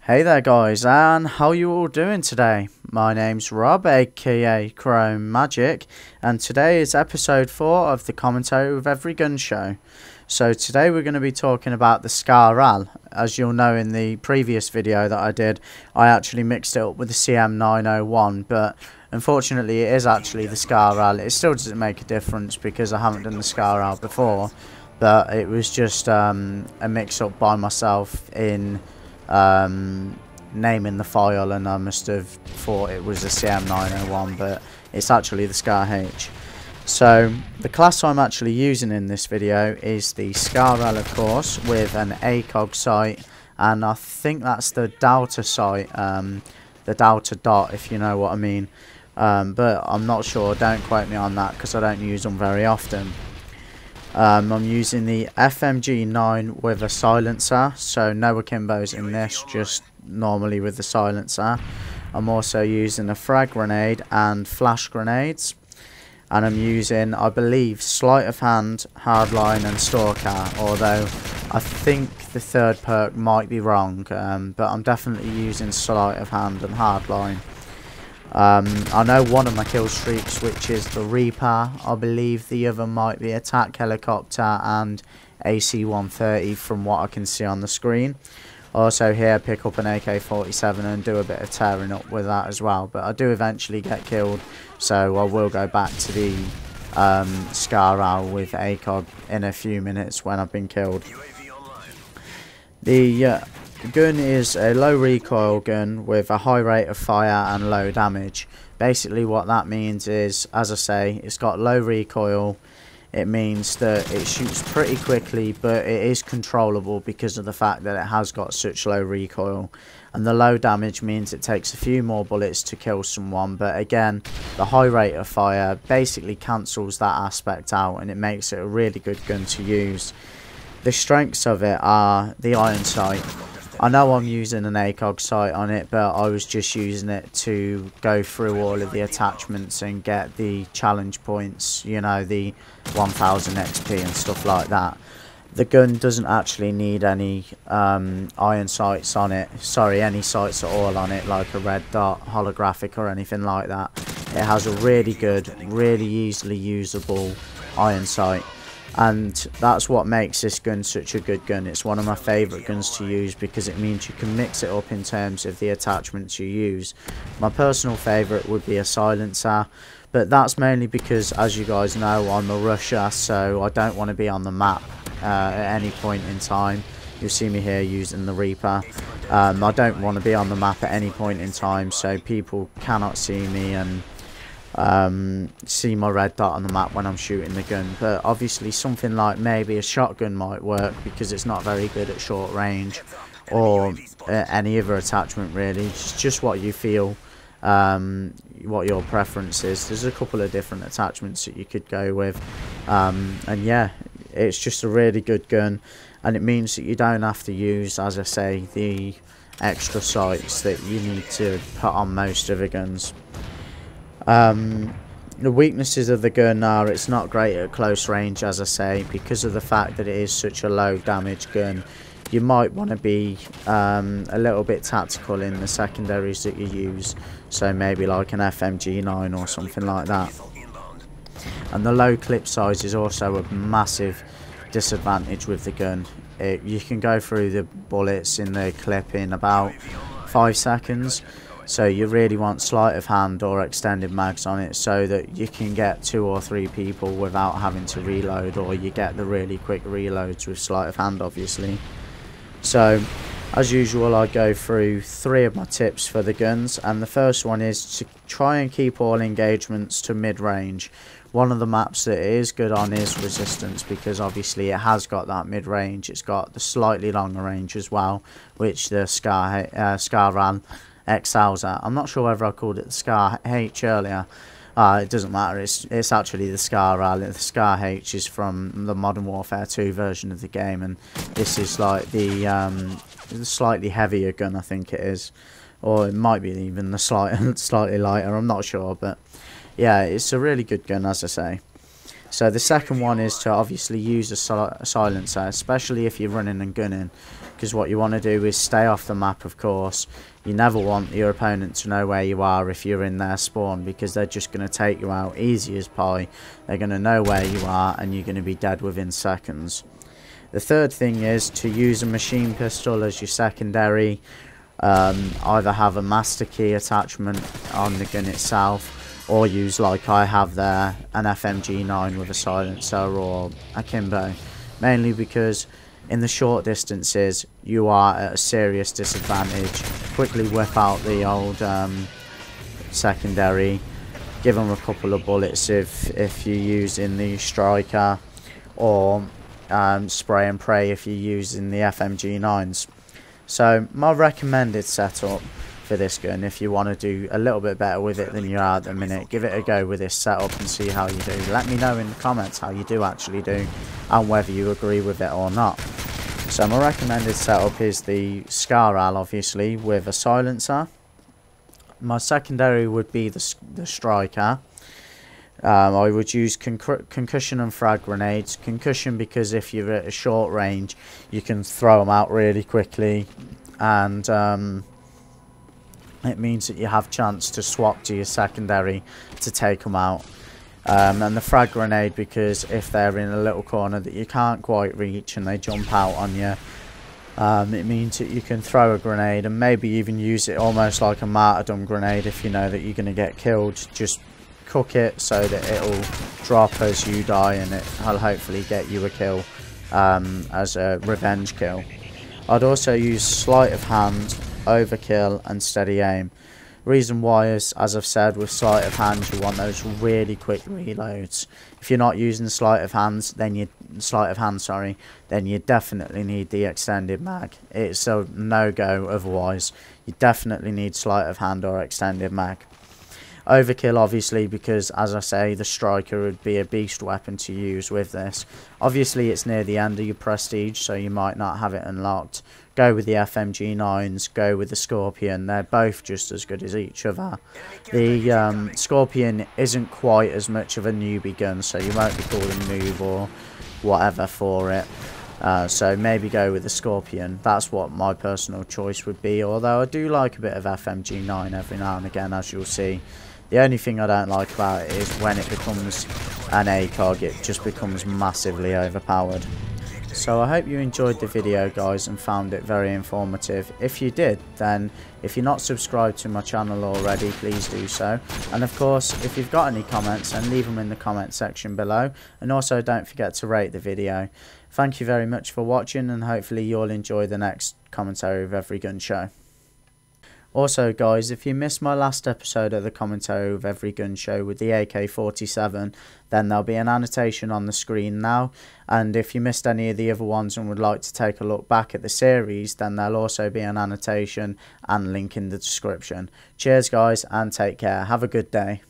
Hey there guys, and how you all doing today? My name's Rob, aka Chrome Magic, and today is episode 4 of the Commentary with Every Gun Show. So today we're going to be talking about the Scar. As you'll know, in the previous video that I did, I actually mixed it up with the CM901, but unfortunately it is actually the Scar. It still doesn't make a difference because I haven't done the Scar before, but it was just a mix-up by myself in naming the file, and I must have thought it was the CM901, but it's actually the Scar H. So the class I'm actually using in this video is the Scar, of course, with an ACOG sight, and I think that's the Delta sight, the Delta dot, if you know what I mean, but I'm not sure, don't quote me on that because I don't use them very often. I'm using the FMG9 with a silencer, so no akimbos in this, just normally with the silencer. I'm also using a frag grenade and flash grenades, and I'm using, I believe, sleight of hand, hardline and stalker, although I think the third perk might be wrong, but I'm definitely using sleight of hand and hardline. I know one of my kill streaks, which is the Reaper. I believe the other might be attack helicopter and AC-130 from what I can see on the screen. Also here pick up an AK-47 and do a bit of tearing up with that as well, but I do eventually get killed, so I will go back to the Scar with ACOG in a few minutes when I've been killed. The gun is a low recoil gun with a high rate of fire and low damage. Basically what that means is, as I say, it's got low recoil. It means that it shoots pretty quickly, but it is controllable because of the fact that it has got such low recoil. And the low damage means it takes a few more bullets to kill someone, but again, the high rate of fire basically cancels that aspect out, and it makes it a really good gun to use. The strengths of it are the iron sight. I know I'm using an ACOG sight on it, but I was just using it to go through all of the attachments and get the challenge points, you know, the 1000 XP and stuff like that. The gun doesn't actually need any iron sights on it, sorry, any sights at all on it, like a red dot, holographic or anything like that. It has a really good, really easily usable iron sight. And that's what makes this gun such a good gun. It's one of my favourite guns to use because it means you can mix it up in terms of the attachments you use. My personal favourite would be a silencer, but that's mainly because, as you guys know, I'm a rusher, so I don't want to be on the map at any point in time. You'll see me here using the Reaper. I don't want to be on the map at any point in time, so people cannot see me and see my red dot on the map when I'm shooting the gun. But obviously something like maybe a shotgun might work because it's not very good at short range, or any other attachment really. It's just what you feel, what your preference is. There's a couple of different attachments that you could go with, and yeah, it's just a really good gun, and it means that you don't have to use, as I say, the extra sights that you need to put on most of the guns. The weaknesses of the gun are it's not great at close range, as I say, because of the fact that it is such a low damage gun. You might want to be a little bit tactical in the secondaries that you use, so maybe like an FMG9 or something like that. And the low clip size is also a massive disadvantage with the gun. You can go through the bullets in the clip in about 5 seconds. So you really want sleight of hand or extended mags on it so that you can get 2 or 3 people without having to reload, or you get the really quick reloads with sleight of hand, obviously. So as usual, I go through 3 of my tips for the guns, and the first one is to try and keep all engagements to mid-range. One of the maps that it is good on is Resistance, because obviously it has got that mid-range. It's got the slightly longer range as well, which the Scar excels at. I'm not sure whether I called it the Scar H earlier. It doesn't matter, it's actually the Scar. The Scar H is from the Modern Warfare 2 version of the game, and this is like the slightly heavier gun, I think it is, or it might be even the slightly lighter, I'm not sure, but yeah, it's a really good gun, as I say. So the second one is to obviously use a silencer, especially if you're running and gunning, because what you want to do is stay off the map, of course. You never want your opponent to know where you are if you're in their spawn, because they're just going to take you out easy as pie. They're going to know where you are and you're going to be dead within seconds. The third thing is to use a machine pistol as your secondary. Either have a master key attachment on the gun itself, or use, like I have there, an FMG9 with a silencer or a Kimbo. Mainly because in the short distances you are at a serious disadvantage. Quickly whip out the old secondary, give them a couple of bullets if you're using the striker, or spray and pray if you're using the FMG9s. So my recommended setup for this gun, if you want to do a little bit better with it than you are at the minute, give it a go with this setup and see how you do. Let me know in the comments how you do actually do and whether you agree with it or not. So my recommended setup is the Scar-Al, obviously, with a silencer. My secondary would be the striker. I would use concussion and frag grenades. Concussion because if you're at a short range you can throw them out really quickly, and it means that you have chance to swap to your secondary to take them out. And the frag grenade because if they're in a little corner that you can't quite reach and they jump out on you, it means that you can throw a grenade and maybe even use it almost like a martyrdom grenade if you know that you're going to get killed. Just cook it so that it'll drop as you die and it'll hopefully get you a kill as a revenge kill. I'd also use sleight of hand, overkill and steady aim. Reason why is, as I've said, with sleight of hand you want those really quick reloads. If you're not using sleight of hand, then you definitely need the extended mag. It's a no-go otherwise. You definitely need sleight of hand or extended mag. Overkill obviously because, as I say, the striker would be a beast weapon to use with this. Obviously it's near the end of your prestige, so you might not have it unlocked. Go with the FMG9s, go with the Scorpion, they're both just as good as each other. The Scorpion isn't quite as much of a newbie gun, so you won't be called a noob or whatever for it. So maybe go with the Scorpion. That's what my personal choice would be, although I do like a bit of FMG9 every now and again, as you'll see. The only thing I don't like about it is when it becomes an ACOG, it just becomes massively overpowered. So I hope you enjoyed the video, guys, and found it very informative. If you did, then if you're not subscribed to my channel already, please do so. And of course, if you've got any comments, then leave them in the comment section below. And also don't forget to rate the video. Thank you very much for watching, and hopefully you'll enjoy the next commentary of Every Gun Show. Also guys, if you missed my last episode of the commentary of Every Gun Show with the AK-47, then there'll be an annotation on the screen now, and if you missed any of the other ones and would like to take a look back at the series, then there'll also be an annotation and link in the description. Cheers guys, and take care. Have a good day.